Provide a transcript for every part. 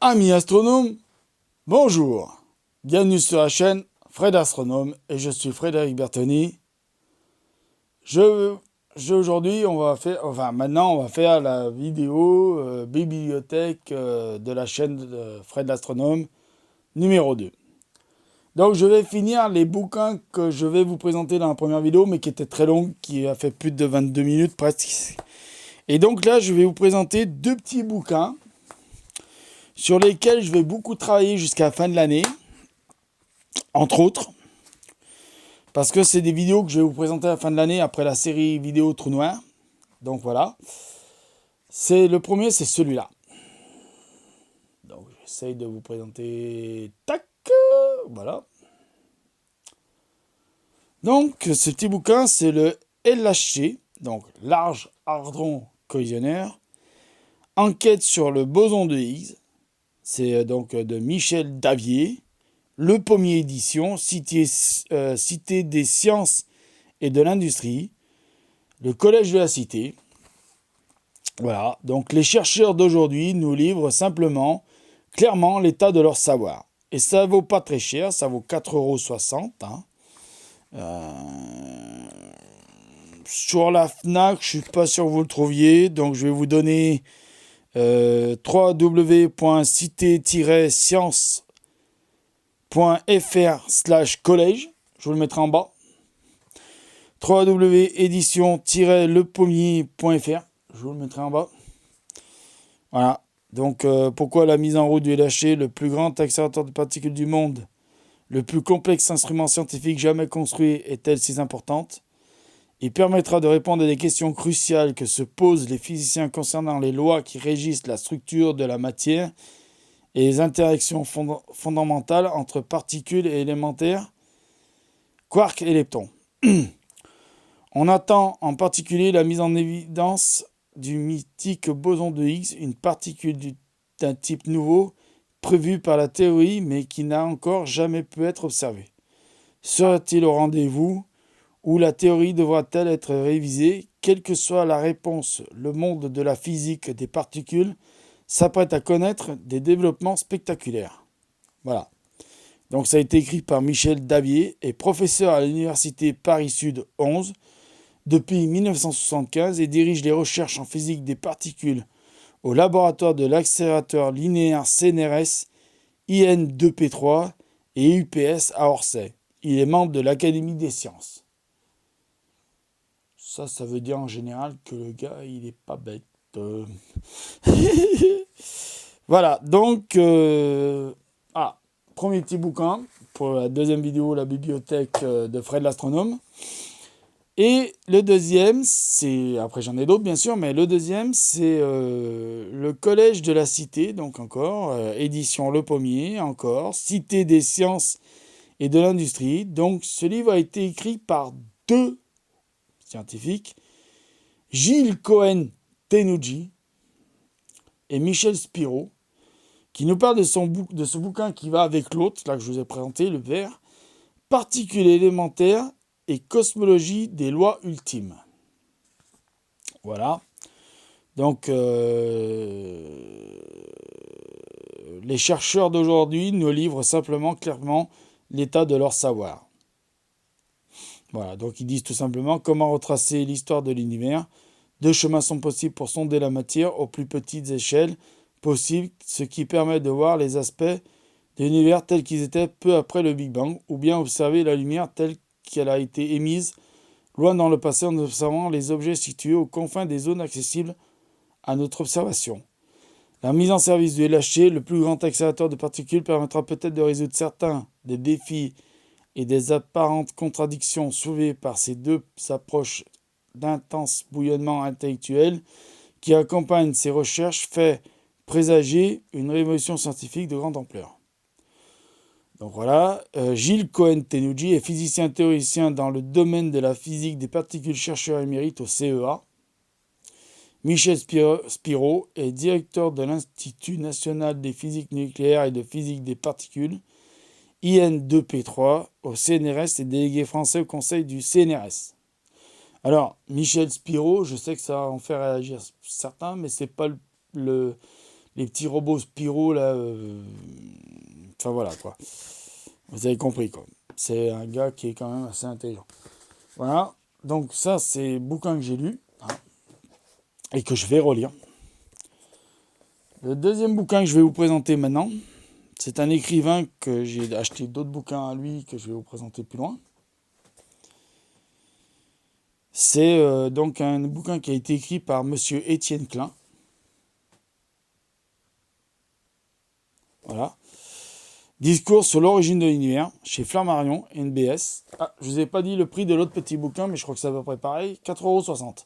Amis astronomes, bonjour. Bienvenue sur la chaîne Fred Astronome et je suis Frédéric Bertoni. Aujourd'hui, maintenant, on va faire la vidéo bibliothèque de la chaîne de Fred Astronome numéro 2. Donc, je vais finir les bouquins que je vais vous présenter dans la première vidéo, mais qui était très longue, qui a fait plus de 22 minutes presque. Et donc là, je vais vous présenter deux petits bouquins sur lesquels je vais beaucoup travailler jusqu'à la fin de l'année, entre autres, parce que c'est des vidéos que je vais vous présenter à la fin de l'année après la série vidéo Trou Noir. Donc voilà. Le premier, c'est celui-là. Donc j'essaye de vous présenter. Tac. Voilà. Donc ce petit bouquin, c'est le LHC, donc Large Hadron Collisionnaire. Enquête sur le boson de Higgs. C'est donc de Michel Davier. Le Pommier édition, Cité des sciences et de l'industrie, le Collège de la Cité. Voilà, donc les chercheurs d'aujourd'hui nous livrent clairement l'état de leur savoir. Et ça vaut pas très cher, ça vaut 4,60 €. Sur la Fnac, je suis pas sûr que vous le trouviez, donc je vais vous donner www.cité-science.fr/collège, je vous le mettrai en bas. www.édition-lepommier.fr, je vous le mettrai en bas. Voilà. Donc, pourquoi la mise en route du LHC, le plus grand accélérateur de particules du monde, le plus complexe instrument scientifique jamais construit, est-elle si importante? Il permettra de répondre à des questions cruciales que se posent les physiciens concernant les lois qui régissent la structure de la matière et les interactions fondamentales entre particules et élémentaires, quarks et leptons. On attend en particulier la mise en évidence du mythique boson de Higgs, une particule d'un type nouveau prévu par la théorie mais qui n'a encore jamais pu être observé. Sera-t-il au rendez-vous ou la théorie devra-t-elle être révisée? Quelle que soit la réponse, le monde de la physique des particules s'apprête à connaître des développements spectaculaires. Voilà. Donc ça a été écrit par Michel Davier et professeur à l'université Paris-Sud 11 depuis 1975 et dirige les recherches en physique des particules au laboratoire de l'accélérateur linéaire CNRS, IN2P3 et UPS à Orsay. Il est membre de l'Académie des sciences. Ça veut dire en général que le gars, il est pas bête. Voilà, donc, premier petit bouquin pour la deuxième vidéo, la bibliothèque de Fred l'astronome. Et le deuxième, après j'en ai d'autres bien sûr, mais le deuxième, c'est le Collège de la Cité, donc encore, édition Le Pommier, encore, Cité des sciences et de l'industrie. Donc ce livre a été écrit par deux scientifiques, Gilles Cohen-Tenuji et Michel Spiro, qui nous parle de ce bouquin qui va avec l'autre, là que je vous ai présenté, le vert, Particules élémentaires et cosmologie des lois ultimes. Voilà. Donc, les chercheurs d'aujourd'hui nous livrent clairement l'état de leur savoir. Voilà, donc ils disent tout simplement comment retracer l'histoire de l'univers. Deux chemins sont possibles pour sonder la matière aux plus petites échelles possibles, ce qui permet de voir les aspects de l'univers tels qu'ils étaient peu après le Big Bang, ou bien observer la lumière telle qu'elle a été émise loin dans le passé en observant les objets situés aux confins des zones accessibles à notre observation. La mise en service du LHC, le plus grand accélérateur de particules, permettra peut-être de résoudre certains des défis et des apparentes contradictions soulevées par ces deux approches d'intense bouillonnement intellectuel qui accompagnent ces recherches fait présager une révolution scientifique de grande ampleur. Donc voilà, Gilles Cohen-Tenuji est physicien théoricien dans le domaine de la physique des particules, chercheur émérite au CEA. Michel Spiro est directeur de l'Institut national des physiques nucléaires et de physique des particules, IN2P3, au CNRS et délégué français au conseil du CNRS. Alors, Michel Spiro, je sais que ça va en faire réagir certains, mais c'est pas les petits robots Spyro, là. Enfin, voilà, quoi. Vous avez compris, quoi. C'est un gars qui est quand même assez intelligent. Voilà. Donc, ça, c'est le bouquin que j'ai lu, hein, et que je vais relire. Le deuxième bouquin que je vais vous présenter maintenant, c'est un écrivain que j'ai acheté d'autres bouquins à lui que je vais vous présenter plus loin. C'est donc un bouquin qui a été écrit par Monsieur Étienne Klein. Voilà. Discours sur l'origine de l'univers, chez Flammarion, NBS. Ah, je ne vous ai pas dit le prix de l'autre petit bouquin, mais je crois que c'est à peu près pareil, 4,60 €.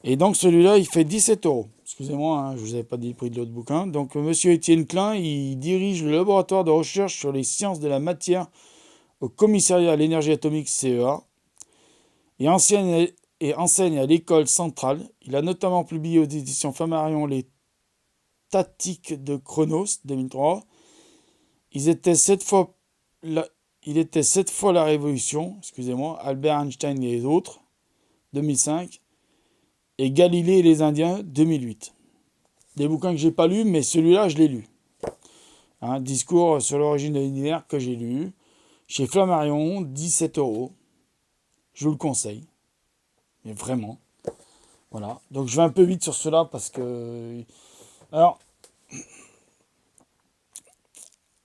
Et donc celui-là, il fait 17 €. Excusez-moi, hein, je ne vous avais pas dit le prix de l'autre bouquin. Donc Monsieur Étienne Klein, il dirige le laboratoire de recherche sur les sciences de la matière au commissariat à l'énergie atomique CEA et enseigne à l'école centrale. Il a notamment publié aux éditions Flammarion les Statiques de Chronos 2003. Il était 7 fois la révolution, excusez-moi, Albert Einstein et les autres, 2005, et Galilée et les Indiens, 2008. Des bouquins que j'ai pas lus, mais celui-là, je l'ai lu. Un discours sur l'origine de l'univers que j'ai lu, chez Flammarion, 17 €. Je vous le conseille, mais vraiment. Voilà. Donc je vais un peu vite sur cela parce que... Alors,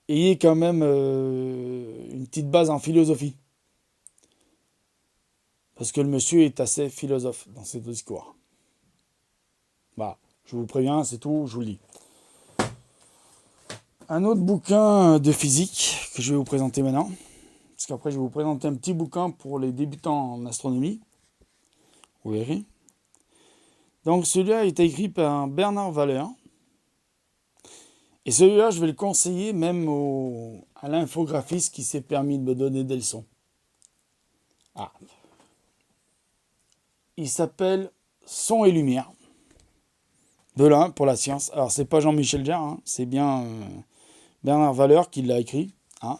ayez quand même une petite base en philosophie. Parce que le monsieur est assez philosophe dans ses discours. Voilà, je vous préviens, c'est tout, je vous le dis. Un autre bouquin de physique que je vais vous présenter maintenant. Parce qu'après, je vais vous présenter un petit bouquin pour les débutants en astronomie. Vous verrez. Donc celui-là a été écrit par Bernard Valeur. Et celui-là, je vais le conseiller même à l'infographiste qui s'est permis de me donner des leçons. Ah. Il s'appelle Son et Lumière. Belin pour la science. Alors, c'est pas Jean-Michel Jarre, hein, c'est bien Bernard Valeur qui l'a écrit. Hein.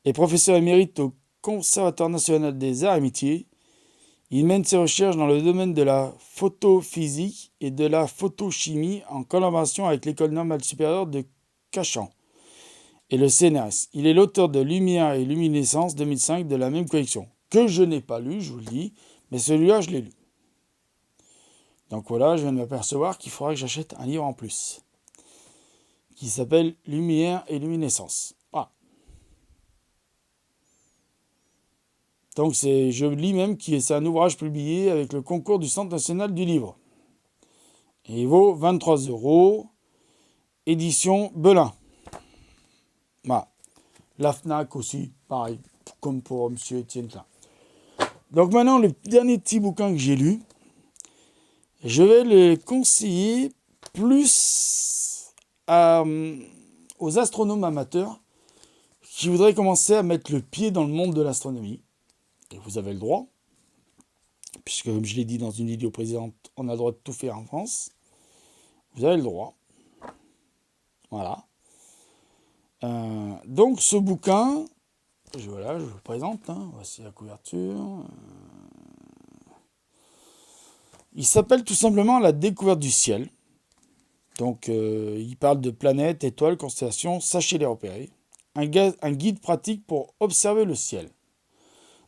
Et professeur émérite au Conservatoire national des arts et métiers. Il mène ses recherches dans le domaine de la photophysique et de la photochimie en collaboration avec l'École normale supérieure de Cachan et le CNRS. Il est l'auteur de Lumière et luminescence 2005 de la même collection, que je n'ai pas lu, je vous le dis, mais celui-là, je l'ai lu. Donc voilà, je viens de m'apercevoir qu'il faudra que j'achète un livre en plus, qui s'appelle Lumière et luminescence. Voilà. Donc je lis même que c'est un ouvrage publié avec le concours du Centre national du livre. Et il vaut 23 €, édition Belin. Voilà. La FNAC aussi, pareil, comme pour M. Étienne Klein. Donc maintenant, le dernier petit bouquin que j'ai lu, je vais le conseiller plus aux astronomes amateurs qui voudraient commencer à mettre le pied dans le monde de l'astronomie. Et vous avez le droit, puisque comme je l'ai dit dans une vidéo précédente, on a le droit de tout faire en France. Vous avez le droit. Voilà. Donc ce bouquin, voilà, je vous le présente. Hein, voici la couverture. Il s'appelle tout simplement La découverte du ciel. Donc il parle de planètes, étoiles, constellations, sachez les repérer. Un guide pratique pour observer le ciel.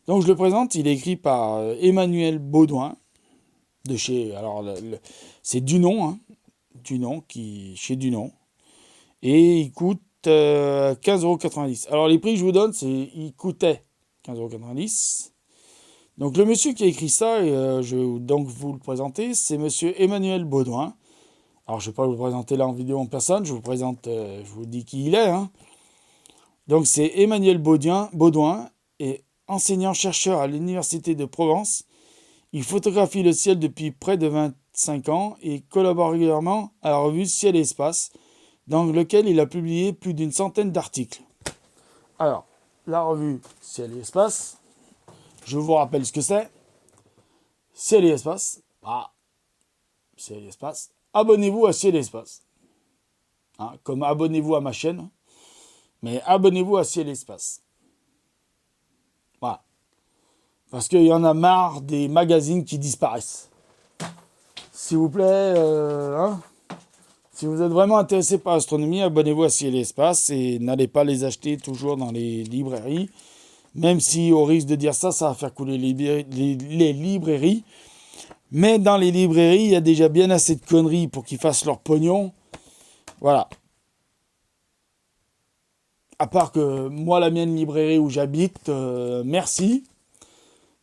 Donc je le présente, il est écrit par Emmanuel Baudouin, de chez, alors c'est Dunon, hein, Dunon, chez Dunon, et il coûte 15,90 €. Alors les prix que je vous donne, il coûtait 15,90 €. Donc le monsieur qui a écrit ça, et je vais donc vous le présenter, c'est monsieur Emmanuel Baudouin. Alors je ne vais pas vous le présenter là en vidéo en personne, je vous présente, je vous dis qui il est. Hein. Donc c'est Emmanuel Baudouin, et enseignant-chercheur à l'Université de Provence. Il photographie le ciel depuis près de 25 ans et collabore régulièrement à la revue Ciel et Espace, dans lequel il a publié plus d'une centaine d'articles. Alors, la revue Ciel et Espace, je vous rappelle ce que c'est. Ciel et Espace. Ciel et Espace. Abonnez-vous à Ciel et Espace. Hein, comme abonnez-vous à ma chaîne. Mais abonnez-vous à Ciel et Espace. Voilà. Parce qu'il y en a marre des magazines qui disparaissent. S'il vous plaît, Si vous êtes vraiment intéressé par l'astronomie, abonnez-vous à Ciel et Espace et n'allez pas les acheter toujours dans les librairies. Même si, au risque de dire ça, ça va faire couler les librairies. Mais dans les librairies, il y a déjà bien assez de conneries pour qu'ils fassent leur pognon. Voilà. À part que moi, la mienne librairie où j'habite, merci.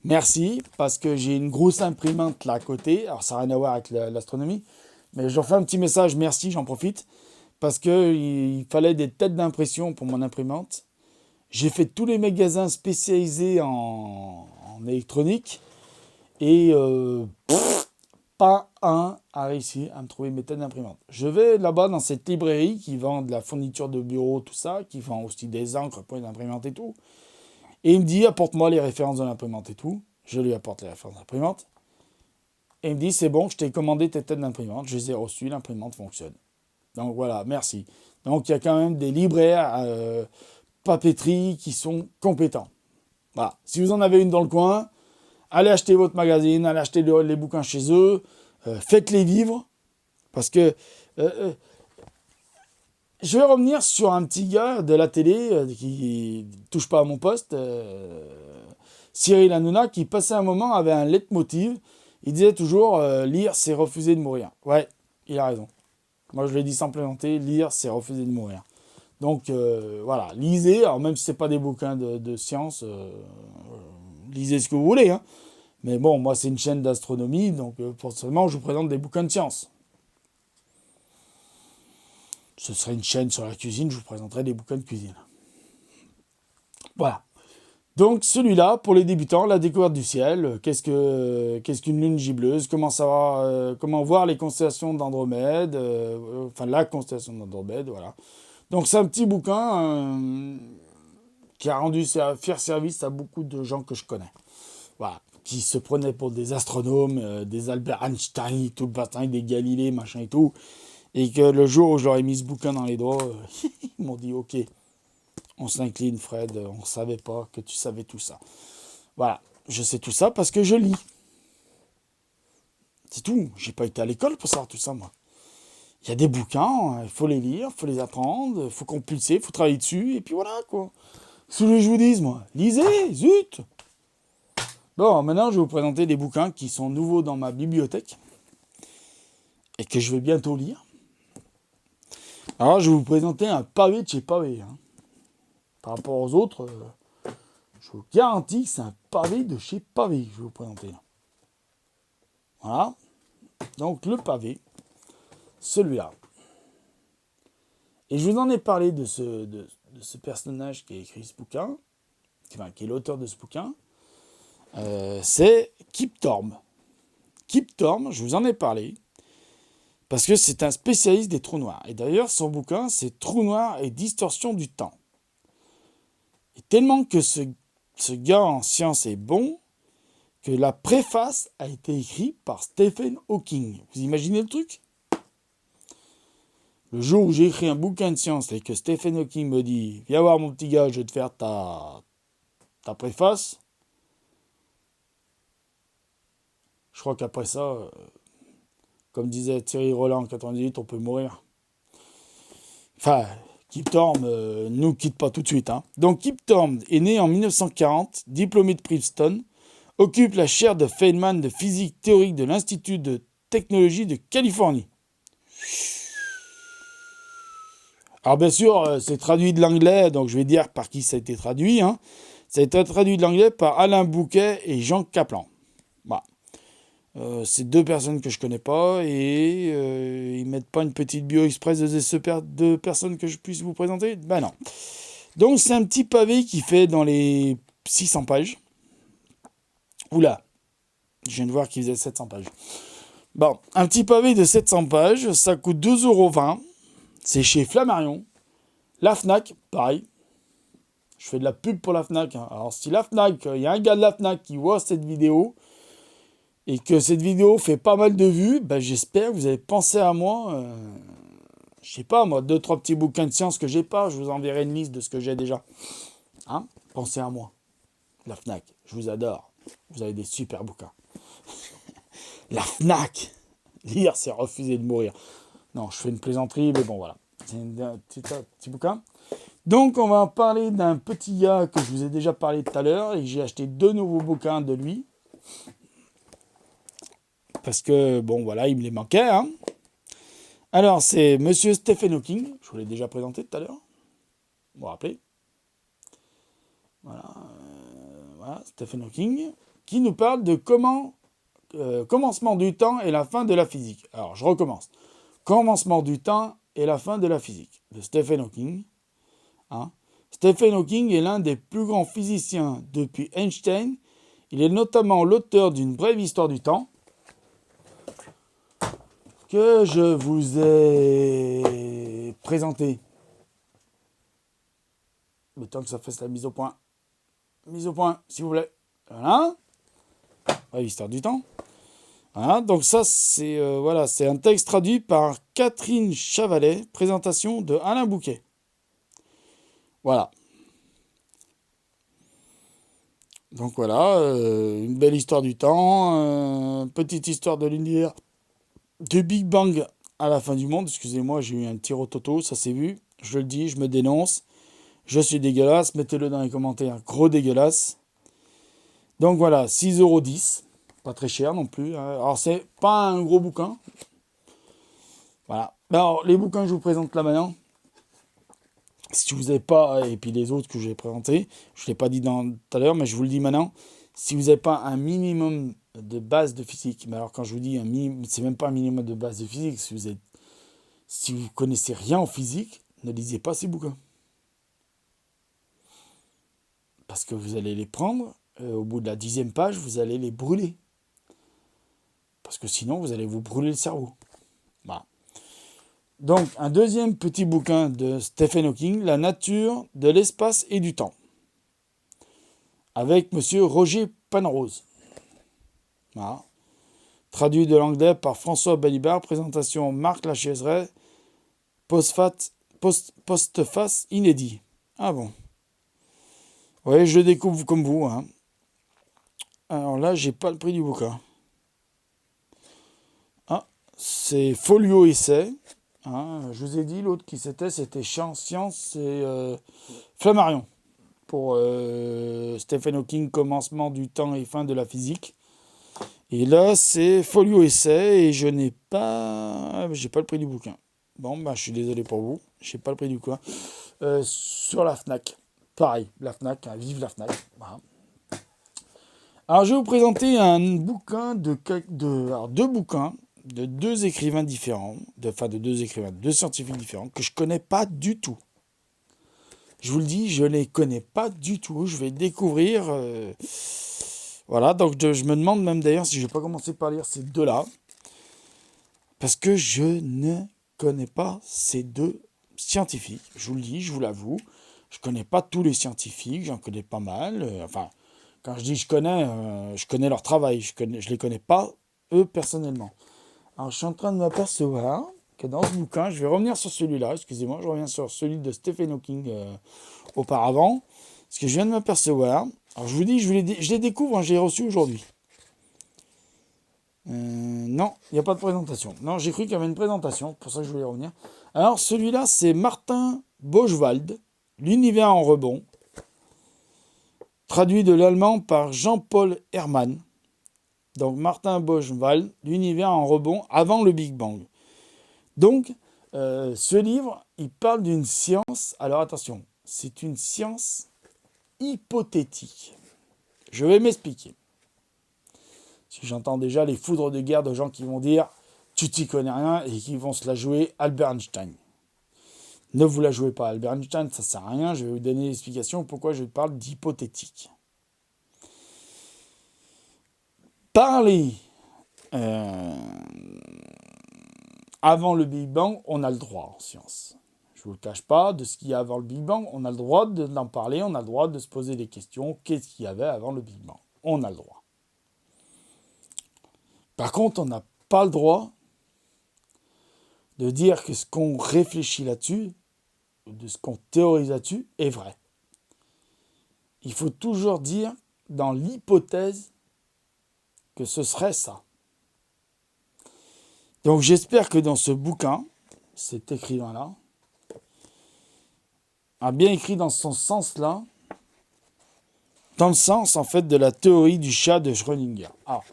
Merci, parce que j'ai une grosse imprimante là à côté. Alors, ça n'a rien à voir avec l'astronomie. Mais j'en fais un petit message, merci, j'en profite. Parce qu'il fallait des têtes d'impression pour mon imprimante. J'ai fait tous les magasins spécialisés en électronique. Et pas un a réussi à me trouver mes têtes d'imprimante. Je vais là-bas dans cette librairie qui vend de la fourniture de bureau, tout ça, qui vend aussi des encres pour les imprimantes et tout. Et il me dit, apporte-moi les références de l'imprimante et tout. Je lui apporte les références d'imprimante. Et il me dit, c'est bon, je t'ai commandé tes têtes d'imprimante, je les ai reçues, l'imprimante fonctionne. Donc voilà, merci. Donc il y a quand même des libraires papeterie qui sont compétents. Voilà. Si vous en avez une dans le coin, allez acheter votre magazine, allez acheter les bouquins chez eux, faites-les vivre. Parce que je vais revenir sur un petit gars de la télé qui touche pas à mon poste, Cyril Hanouna, qui passait un moment, avait un leitmotiv. Il disait toujours lire, c'est refuser de mourir. Ouais, il a raison. Moi, je l'ai dit sans plaisanter, lire, c'est refuser de mourir. Donc, voilà, lisez. Alors, même si ce n'est pas des bouquins de science, lisez ce que vous voulez. Hein. Mais bon, moi, c'est une chaîne d'astronomie, donc forcément, je vous présente des bouquins de science. Ce serait une chaîne sur la cuisine, je vous présenterai des bouquins de cuisine. Voilà. Donc celui-là, pour les débutants, la découverte du ciel, qu'est-ce qu'une lune gibleuse, comment voir les constellations d'Andromède, enfin la constellation d'Andromède, voilà. Donc c'est un petit bouquin qui a rendu fier service à beaucoup de gens que je connais. Voilà. Qui se prenaient pour des astronomes, des Albert Einstein, tout le bâtin, des Galilée, machin et tout. Et que le jour où je leur ai mis ce bouquin dans les doigts, ils m'ont dit « Ok, on s'incline Fred, on ne savait pas que tu savais tout ça. » Voilà, je sais tout ça parce que je lis. C'est tout, j'ai pas été à l'école pour savoir tout ça moi. Il y a des bouquins, il faut les lire, il faut les apprendre, il faut compulser, il faut travailler dessus, et puis voilà quoi. Ce que je vous dise moi, lisez, zut. Bon, maintenant je vais vous présenter des bouquins qui sont nouveaux dans ma bibliothèque et que je vais bientôt lire. Alors, je vais vous présenter un pavé de chez Pavé. Hein. Par rapport aux autres, je vous garantis que c'est un pavé de chez Pavé que je vais vous présenter. Là. Voilà. Donc, le pavé, celui-là. Et je vous en ai parlé de ce personnage qui a écrit ce bouquin, qui est l'auteur de ce bouquin. C'est Kip Thorne. Kip Thorne, je vous en ai parlé. Parce que c'est un spécialiste des trous noirs. Et d'ailleurs, son bouquin, c'est Trous noirs et distorsion du temps. Et tellement que ce gars en science est bon, que la préface a été écrite par Stephen Hawking. Vous imaginez le truc ? Le jour où j'ai écrit un bouquin de science et que Stephen Hawking me dit « Viens voir mon petit gars, je vais te faire ta préface », je crois qu'après ça... Comme disait Thierry Roland en 98, on peut mourir. Enfin, Kip Thorne nous quitte pas tout de suite. Hein. Donc Kip Thorne est né en 1940, diplômé de Princeton, occupe la chaire de Feynman de physique théorique de l'Institut de technologie de Californie. Alors bien sûr, c'est traduit de l'anglais, donc je vais dire par qui ça a été traduit. Hein. Ça a été traduit de l'anglais par Alain Bouquet et Jean Kaplan. Voilà. C'est deux personnes que je connais pas et ils mettent pas une petite bio express de ces deux personnes que je puisse vous présenter. Ben non. Donc c'est un petit pavé qui fait dans les 600 pages. Oula, je viens de voir qu'il faisait 700 pages. Bon, un petit pavé de 700 pages, ça coûte 2,20 €. C'est chez Flammarion. La Fnac, pareil. Je fais de la pub pour la Fnac. Hein. Alors si la Fnac, il y a un gars de la Fnac qui voit cette vidéo, et que cette vidéo fait pas mal de vues, ben j'espère que vous avez pensé à moi. Je sais pas, moi, 2-3 petits bouquins de science que j'ai pas, je vous enverrai une liste de ce que j'ai déjà. Hein ? Pensez à moi. La Fnac, je vous adore. Vous avez des super bouquins. La Fnac, lire, c'est refuser de mourir. Non, je fais une plaisanterie, mais bon, voilà. C'est un petit bouquin. Donc, on va parler d'un petit gars que je vous ai déjà parlé tout à l'heure et j'ai acheté 2 nouveaux bouquins de lui. Parce que, bon, voilà, il me les manquait. Hein. Alors, c'est Monsieur Stephen Hawking. Je vous l'ai déjà présenté tout à l'heure. Vous vous rappelez. Voilà, Stephen Hawking. Qui nous parle de commencement du temps et la fin de la physique. Alors, je recommence. Commencement du temps et la fin de la physique. De Stephen Hawking. Hein. Stephen Hawking est l'un des plus grands physiciens depuis Einstein. Il est notamment l'auteur d'une brève histoire du temps que je vous ai présenté. Le temps que ça fasse la mise au point. Mise au point, s'il vous plaît. Voilà. Brève histoire du temps. Voilà. Donc ça, c'est c'est un texte traduit par Catherine Chavalet. Présentation de Alain Bouquet. Voilà. Donc voilà, une belle histoire du temps, petite histoire de l'univers, du Big Bang à la fin du monde. Excusez-moi, j'ai eu un petit rototo, ça s'est vu. Je le dis, je me dénonce. Je suis dégueulasse, mettez-le dans les commentaires, gros dégueulasse. Donc voilà, 6,10 €, pas très cher non plus. Alors c'est pas un gros bouquin. Voilà. Alors les bouquins que je vous présente là maintenant, si vous n'avez pas, et puis les autres que j'ai présentés, je ne l'ai pas dit tout à l'heure, mais je vous le dis maintenant, si vous n'avez pas un minimum de base de physique, mais alors quand je vous dis un minimum, c'est même pas un minimum de base de physique, si vous connaissez rien en physique, ne lisez pas ces bouquins. Parce que vous allez les prendre, au bout de la 10e page, vous allez les brûler. Parce que sinon, vous allez vous brûler le cerveau. Voilà. Donc, un deuxième petit bouquin de Stephen Hawking, La nature de l'espace et du temps, avec monsieur Roger Penrose. Voilà. Traduit de l'anglais par François Balibar, présentation Marc Lachaiseray, postface inédit. Ah bon. Oui, je le découvre comme vous. Hein. Alors là, j'ai pas le prix du bouquin. Ah, c'est Folio Essai. Hein, je vous ai dit, l'autre qui c'était Science et Flammarion. Pour Stephen Hawking, commencement du temps et fin de la physique. Et là, c'est Folio Essai et j'ai pas le prix du bouquin. Bon, bah, je suis désolé pour vous, j'ai pas le prix du bouquin. Sur la Fnac, pareil, la Fnac, hein, vive la Fnac. Voilà. Alors, je vais vous présenter un bouquin deux bouquins de deux écrivains différents, de deux scientifiques différents que je connais pas du tout. Je vous le dis, je les connais pas du tout. Je vais découvrir. Voilà, donc je me demande même d'ailleurs si je vais pas commencer par lire ces deux-là. Parce que je ne connais pas ces deux scientifiques. Je vous le dis, je vous l'avoue. Je connais pas tous les scientifiques, j'en connais pas mal. Enfin, quand je dis je connais leur travail. Je les connais pas, eux, personnellement. Alors, je suis en train de m'apercevoir que dans ce bouquin, je vais revenir sur celui-là. Excusez-moi, je reviens sur celui de Stephen Hawking auparavant. Parce que je viens de m'apercevoir. Alors, je vous dis, je les découvre, hein, je l'ai reçu aujourd'hui. Non, il n'y a pas de présentation. Non, j'ai cru qu'il y avait une présentation, pour ça que je voulais revenir. Alors, celui-là, c'est Martin Boschwald, L'univers en rebond, traduit de l'allemand par Jean-Paul Hermann. Donc, Martin Boschwald, L'univers en rebond avant le Big Bang. Donc, ce livre, il parle d'une science. Alors, attention, c'est une science hypothétique. Je vais m'expliquer. Si j'entends déjà les foudres de guerre de gens qui vont dire « tu t'y connais rien » et qui vont se la jouer Albert Einstein. Ne vous la jouez pas Albert Einstein, ça sert à rien. Je vais vous donner l'explication pourquoi je parle d'hypothétique. Parler avant le Big Bang, on a le droit en science. Je ne vous le cache pas, de ce qu'il y a avant le Big Bang, on a le droit d'en parler, on a le droit de se poser des questions. Qu'est-ce qu'il y avait avant le Big Bang ? On a le droit. Par contre, on n'a pas le droit de dire que ce qu'on réfléchit là-dessus, de ce qu'on théorise là-dessus, est vrai. Il faut toujours dire, dans l'hypothèse, que ce serait ça. Donc j'espère que dans ce bouquin, cet écrivain-là, a bien écrit dans son sens-là, dans le sens, en fait, de la théorie du chat de Schrödinger. Alors,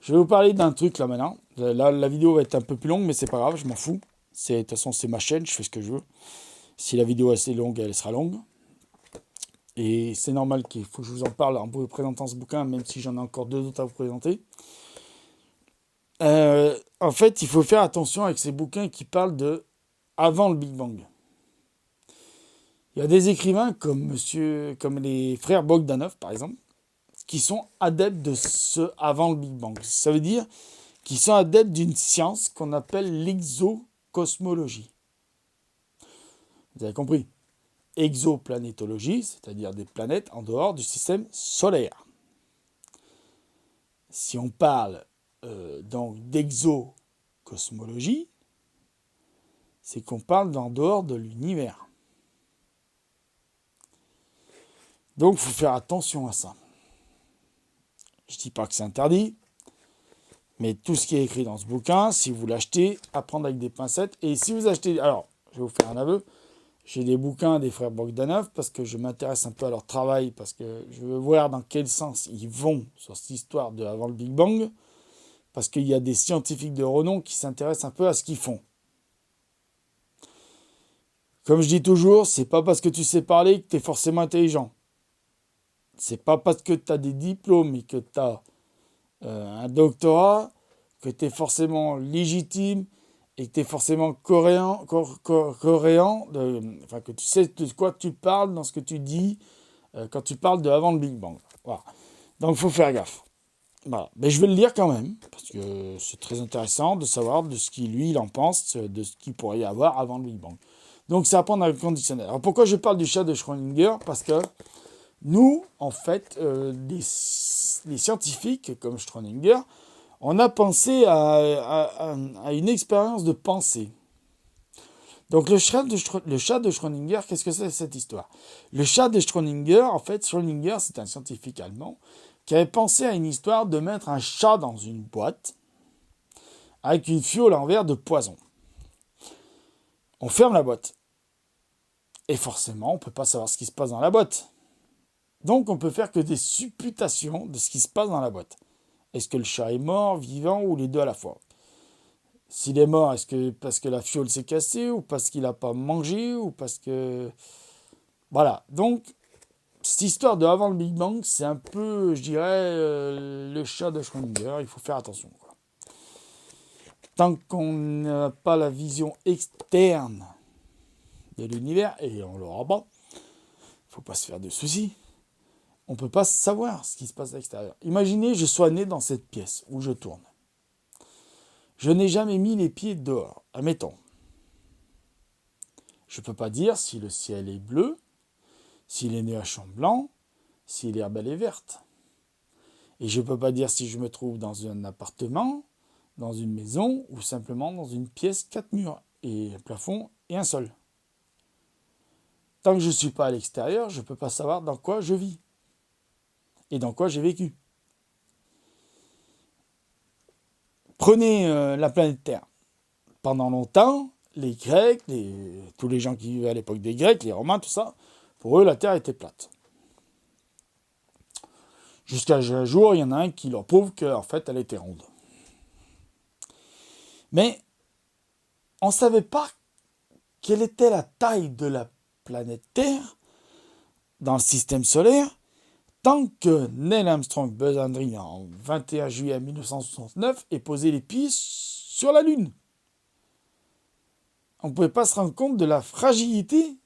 je vais vous parler d'un truc, là, maintenant. Là, la vidéo va être un peu plus longue, mais c'est pas grave, je m'en fous. De toute façon, c'est ma chaîne, je fais ce que je veux. Si la vidéo est assez longue, elle sera longue. Et c'est normal qu'il faut que je vous en parle en vous présentant ce bouquin, même si j'en ai encore 2 autres à vous présenter. En fait, il faut faire attention avec ces bouquins qui parlent de avant le Big Bang. Il y a des écrivains comme les frères Bogdanov, par exemple, qui sont adeptes de ce avant le Big Bang. Ça veut dire qu'ils sont adeptes d'une science qu'on appelle l'exocosmologie. Vous avez compris? Exoplanétologie, c'est-à-dire des planètes en dehors du système solaire. Si on parle donc d'exocosmologie, c'est qu'on parle en dehors de l'univers. Donc il faut faire attention à ça. Je ne dis pas que c'est interdit, mais tout ce qui est écrit dans ce bouquin, si vous l'achetez, à prendre avec des pincettes. Et si vous achetez... Alors, je vais vous faire un aveu. J'ai des bouquins des frères Bogdanov parce que je m'intéresse un peu à leur travail, parce que je veux voir dans quel sens ils vont sur cette histoire de avant le Big Bang, parce qu'il y a des scientifiques de renom qui s'intéressent un peu à ce qu'ils font. Comme je dis toujours, c'est pas parce que tu sais parler que tu es forcément intelligent. C'est pas parce que tu as des diplômes et que tu as un doctorat que tu es forcément légitime et que tu es forcément coréen, que tu sais de quoi tu parles dans ce que tu dis quand tu parles de avant le Big Bang. Voilà. Donc il faut faire gaffe. Voilà. Mais je vais le lire quand même, parce que c'est très intéressant de savoir de ce qu'il lui il en pense, de ce qu'il pourrait y avoir avant le Big Bang. Donc c'est à prendre avec le conditionnel. Alors pourquoi je parle du chat de Schrödinger? Parce que nous, en fait, les scientifiques comme Schrödinger, on a pensé à une expérience de pensée. Donc le chat de Schrödinger, qu'est-ce que c'est cette histoire? Le chat de Schrödinger, en fait, Schrödinger, c'est un scientifique allemand qui avait pensé à une histoire de mettre un chat dans une boîte avec une fiole en verre de poison. On ferme la boîte. Et forcément, on ne peut pas savoir ce qui se passe dans la boîte. Donc on peut faire que des supputations de ce qui se passe dans la boîte. Est-ce que le chat est mort, vivant ou les deux à la fois? S'il est mort, est-ce que parce que la fiole s'est cassée ou parce qu'il n'a pas mangé ou parce que... Voilà. Donc, cette histoire de avant le Big Bang, c'est un peu, je dirais, le chat de Schrödinger. Il faut faire attention, quoi. Tant qu'on n'a pas la vision externe de l'univers, et on l'aura pas, il ne faut pas se faire de soucis. On ne peut pas savoir ce qui se passe à l'extérieur. Imaginez, je sois né dans cette pièce où je tourne. Je n'ai jamais mis les pieds dehors, admettons. Je ne peux pas dire si le ciel est bleu, si les nuages sont blancs, si l'herbe est verte. Et je ne peux pas dire si je me trouve dans un appartement, dans une maison ou simplement dans une pièce 4 murs et un plafond et un sol. Tant que je ne suis pas à l'extérieur, je ne peux pas savoir dans quoi je vis et dans quoi j'ai vécu. Prenez la planète Terre. Pendant longtemps, les Grecs, tous les gens qui vivaient à l'époque des Grecs, les Romains, tout ça, pour eux, la Terre était plate. Jusqu'à un jour, il y en a un qui leur prouve qu'en fait, elle était ronde. Mais on ne savait pas quelle était la taille de la planète Terre dans le système solaire tant que Neil Armstrong, Buzz Aldrin, en 21 juillet 1969, ait posé les pieds sur la Lune. On ne pouvait pas se rendre compte de la fragilité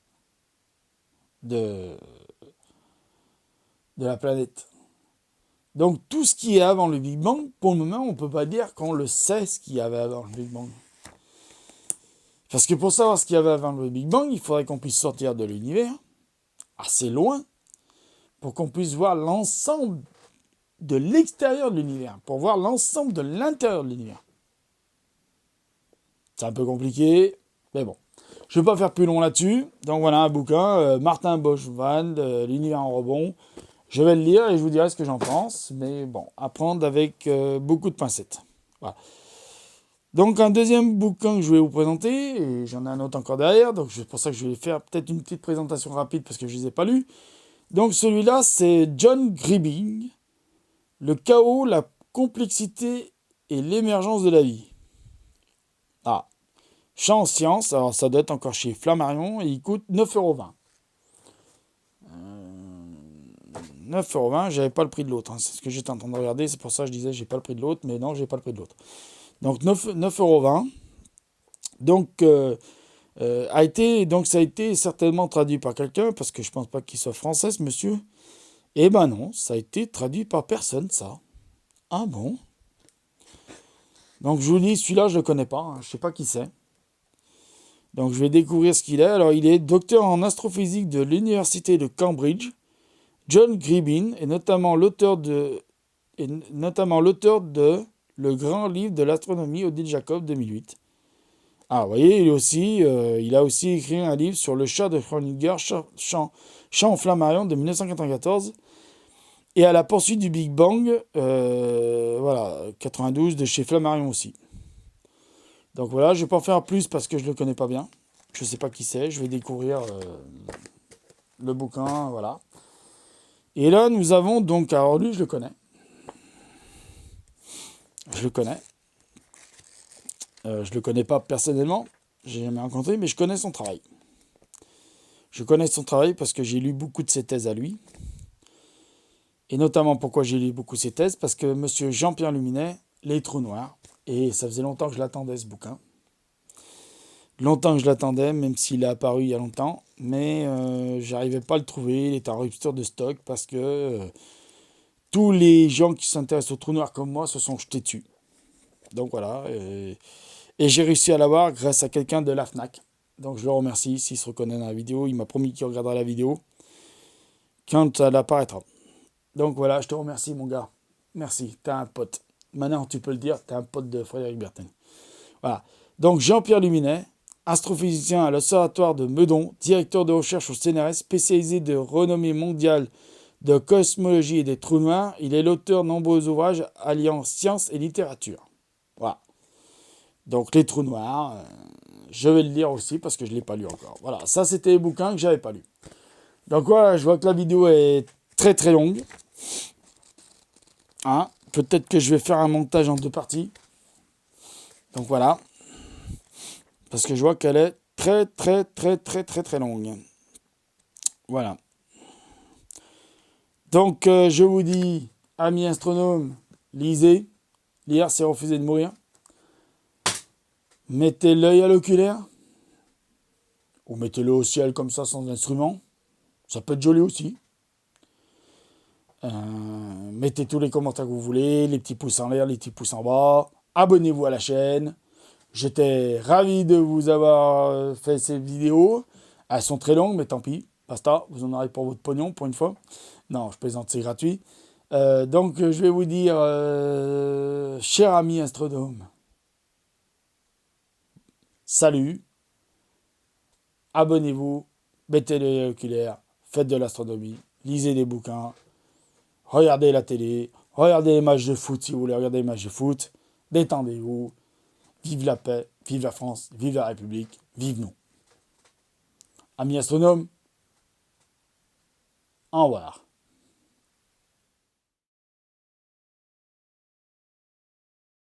de la planète. Donc tout ce qui est avant le Big Bang, pour le moment, on ne peut pas dire qu'on le sait ce qu'il y avait avant le Big Bang. Parce que pour savoir ce qu'il y avait avant le Big Bang, il faudrait qu'on puisse sortir de l'univers, assez loin, pour qu'on puisse voir l'ensemble de l'extérieur de l'univers, pour voir l'ensemble de l'intérieur de l'univers. C'est un peu compliqué, mais bon. Je ne vais pas faire plus long là-dessus. Donc voilà un bouquin, Martin Boschman, L'univers en rebond. Je vais le lire et je vous dirai ce que j'en pense. Mais bon, à prendre avec beaucoup de pincettes. Voilà. Donc un deuxième bouquin que je vais vous présenter, et j'en ai un autre encore derrière, donc c'est pour ça que je vais faire peut-être une petite présentation rapide parce que je ne les ai pas lus. Donc celui-là, c'est John Gribbing, Le chaos, la complexité et l'émergence de la vie. Ah, Champ en sciences, alors ça doit être encore chez Flammarion, et il coûte 9,20 €. 9,20 €, j'avais pas le prix de l'autre, hein. C'est ce que j'étais en train de regarder, c'est pour ça que je disais j'ai pas le prix de l'autre, mais non, j'ai pas le prix de l'autre. Donc 9,20 €. Donc, ça a été certainement traduit par quelqu'un, parce que je pense pas qu'il soit français, ce monsieur. Eh ben non, ça a été traduit par personne, ça. Ah bon? Donc je vous dis, celui-là, je le connais pas, hein, je sais pas qui c'est. Donc je vais découvrir ce qu'il est. Alors il est docteur en astrophysique de l'université de Cambridge. John Gribbin est notamment l'auteur de Le grand livre de l'astronomie Odile Jacob 2008. Ah, vous voyez, il a aussi écrit un livre sur le chat de Schrödinger, Chant en Flammarion de 1994, et à la poursuite du Big Bang, voilà, 92 de chez Flammarion aussi. Donc voilà, je vais pas en faire plus parce que je le connais pas bien. Je sais pas qui c'est, je vais découvrir le bouquin, voilà. Et là, nous avons donc, alors lui, je le connais. Je le connais. Je le connais pas personnellement, j'ai jamais rencontré, mais je connais son travail. Je connais son travail parce que j'ai lu beaucoup de ses thèses à lui. Et notamment, pourquoi j'ai lu beaucoup de ses thèses? Parce que monsieur Jean-Pierre Luminet, Les Trous Noirs, et ça faisait longtemps que je l'attendais, ce bouquin. Longtemps que je l'attendais, même s'il est apparu il y a longtemps, mais j'arrivais pas à le trouver, il était en rupture de stock parce que tous les gens qui s'intéressent aux trous noirs comme moi se sont jetés dessus. Donc voilà, et j'ai réussi à l'avoir grâce à quelqu'un de la FNAC. Donc je le remercie s'il se reconnaît dans la vidéo, il m'a promis qu'il regardera la vidéo quand elle apparaîtra. Donc voilà, je te remercie mon gars, merci, t'es un pote. Maintenant tu peux le dire, t'es un pote de Frédéric Bertin. Voilà, donc Jean-Pierre Luminet, astrophysicien à l'Observatoire de Meudon, directeur de recherche au CNRS, spécialisé de renommée mondiale de cosmologie et des trous noirs. Il est l'auteur de nombreux ouvrages alliant science et littérature. Voilà. Donc les trous noirs, je vais le lire aussi parce que je ne l'ai pas lu encore. Voilà, ça c'était les bouquins que j'avais pas lus. Donc voilà, je vois que la vidéo est très très longue. Hein, peut-être que je vais faire un montage en 2 parties. Donc voilà. Parce que je vois qu'elle est très très très très très très longue. Voilà. Donc je vous dis, amis astronomes, lisez. Lire, c'est refuser de mourir. Mettez l'œil à l'oculaire. Ou mettez-le au ciel comme ça sans instrument. Ça peut être joli aussi. Mettez tous les commentaires que vous voulez, les petits pouces en l'air, les petits pouces en bas. Abonnez-vous à la chaîne. J'étais ravi de vous avoir fait ces vidéos. Elles sont très longues, mais tant pis. Basta, vous en aurez pour votre pognon pour une fois. Non, je plaisante, c'est gratuit. Donc je vais vous dire, cher ami astronome, salut, abonnez-vous, mettez l'œil à l'oculaire, faites de l'astronomie, lisez des bouquins, regardez la télé, regardez les matchs de foot si vous voulez regarder les matchs de foot, détendez-vous, vive la paix, vive la France, vive la République, vive nous. Amis astronomes, au revoir.